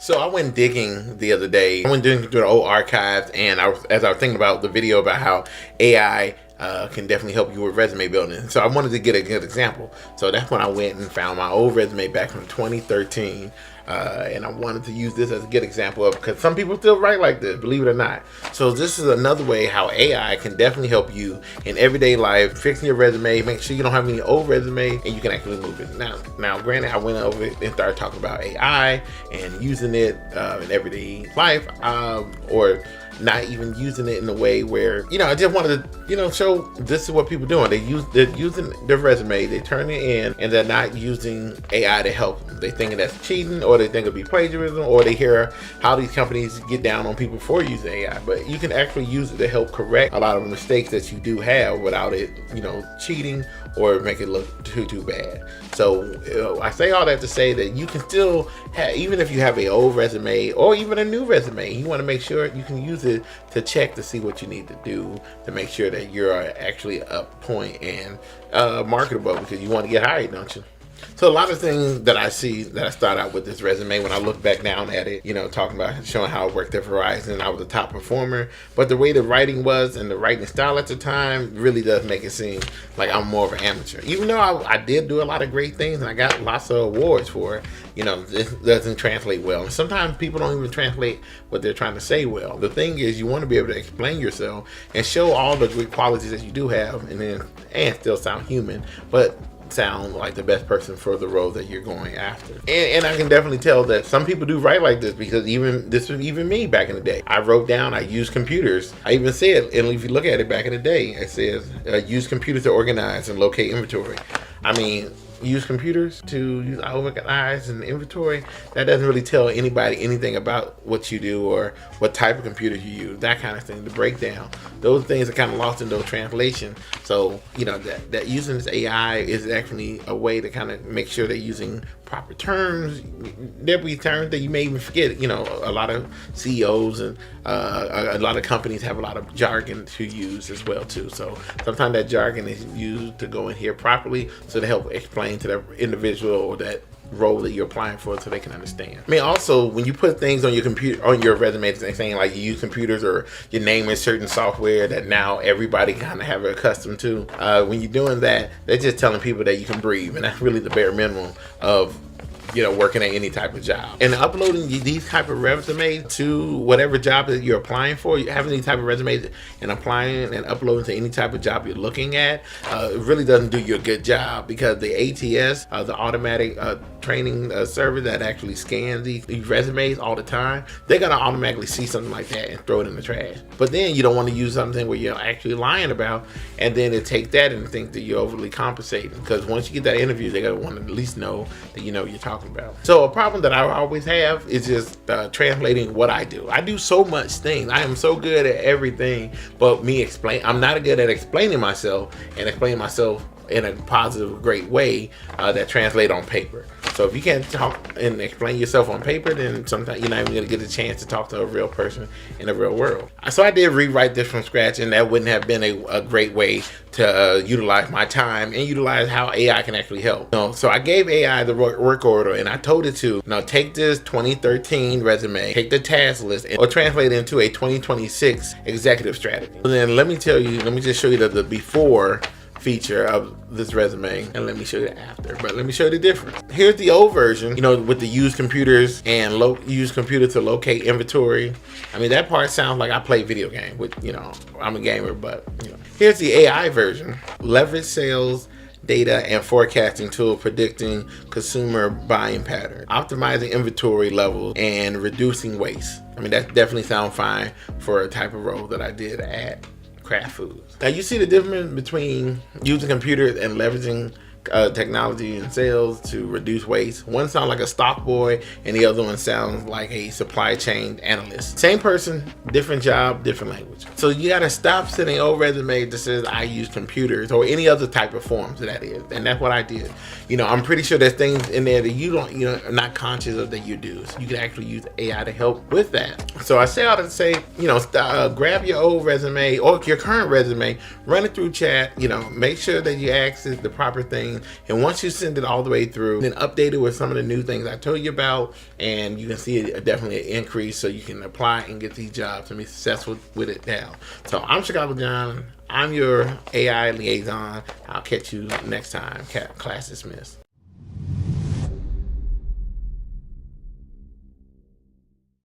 So I went digging the other day. I went digging through the old archives, and as I was thinking about the video about how AI can definitely help you with resume building. So I wanted to get a good example. So that's when I went and found my old resume back from 2013. And I wanted to use this as a good example of, because some people still write like this, believe it or not. So this is another way how AI can definitely help you in everyday life, fixing your resume, make sure you don't have any old resume, and you can actually move it. Now, granted, I went over it and started talking about AI and using it in everyday life, or not even using it in a way where, I just wanted to, show this is what people are doing. They're using their resume, they turn it in, and they're not using AI to help them. They think that's cheating, or they think it'll be plagiarism, or they hear how these companies get down on people for using AI. But you can actually use it to help correct a lot of mistakes that you do have without it, cheating or make it look too bad. So I say all that to say that you can still have, even if you have an old resume or even a new resume, you want to make sure you can use it to check to see what you need to do to make sure that you're actually up point and marketable, because you want to get hired, don't you? So a lot of things that I see that I start out with this resume, when I look back down at it, talking about showing how I worked at Verizon, I was a top performer, but the way the writing was and the writing style at the time really does make it seem like I'm more of an amateur. Even though I did do a lot of great things and I got lots of awards for it, this doesn't translate well. And sometimes people don't even translate what they're trying to say well. The thing is, you want to be able to explain yourself and show all the great qualities that you do have, and still sound human, but sound like the best person for the role that you're going after. And I can definitely tell that some people do write like this, because this was even me back in the day. I wrote down, I use computers. I even said, and if you look at it back in the day, it says use computers to organize and locate inventory. I mean, use computers to organize and inventory. That doesn't really tell anybody anything about what you do or what type of computer you use, that kind of thing. The breakdown, those things are kind of lost in those translations. So that using this AI is actually a way to kind of make sure they're using proper terms. There'll be terms that you may even forget. A lot of CEOs and a lot of companies have a lot of jargon to use as well too. So sometimes that jargon is used to go in here properly, so to help explain to the individual or that role that you're applying for, so they can understand. I mean, also, when you put things on your computer, on your resume, saying like you use computers or your name is certain software that now everybody kind of have it accustomed to, when you're doing that, they're just telling people that you can breathe, and that's really the bare minimum of working at any type of job. And uploading these type of resumes to whatever job that you're applying for, having these type of resumes and applying and uploading to any type of job you're looking at, it really doesn't do you a good job, because the ATS, the automatic training server that actually scans these resumes all the time, they're gonna automatically see something like that and throw it in the trash. But then you don't want to use something where you're actually lying about, and then they take that and think that you're overly compensating, because once you get that interview, they're gonna want to at least know that you're talking about. So a problem that I always have is just translating what I do. I do so much things. I am so good at everything, but I'm not good at explaining myself and explaining myself in a positive, great way that translate on paper. So if you can't talk and explain yourself on paper, then sometimes you're not even going to get a chance to talk to a real person in the real world. So I did rewrite this from scratch, and that wouldn't have been a great way to utilize my time and utilize how AI can actually help. So I gave AI the work order, and I told it to take this 2013 resume, take the task list, or translate it into a 2026 executive strategy. And then let me just show you the before feature of this resume, and let me show you the after, but let me show you the difference. Here's the old version, with the use computers and use computer to locate inventory. I mean, that part sounds like I play video game with, I'm a gamer, but here's the AI version. Leverage sales data and forecasting tool predicting consumer buying patterns, optimizing inventory levels, and reducing waste. I mean, that definitely sounds fine for a type of role that I did at Kraft Foods. Now you see the difference between using computers and leveraging technology and sales to reduce waste. One sounds like a stock boy, and the other one sounds like a supply chain analyst. Same person, different job, different language. So you gotta stop sending old resumes that says I use computers or any other type of forms that is. And that's what I did. I'm pretty sure there's things in there that you don't, are not conscious of that you do. So you can actually use AI to help with that. So I say all that to say, grab your old resume or your current resume, run it through chat, make sure that you ask it the proper thing screen. And once you send it all the way through, then update it with some of the new things I told you about, and you can see definitely an increase, so you can apply and get these jobs and be successful with it now. So I'm Chicago John. I'm your AI liaison. I'll catch you next time. Class dismissed.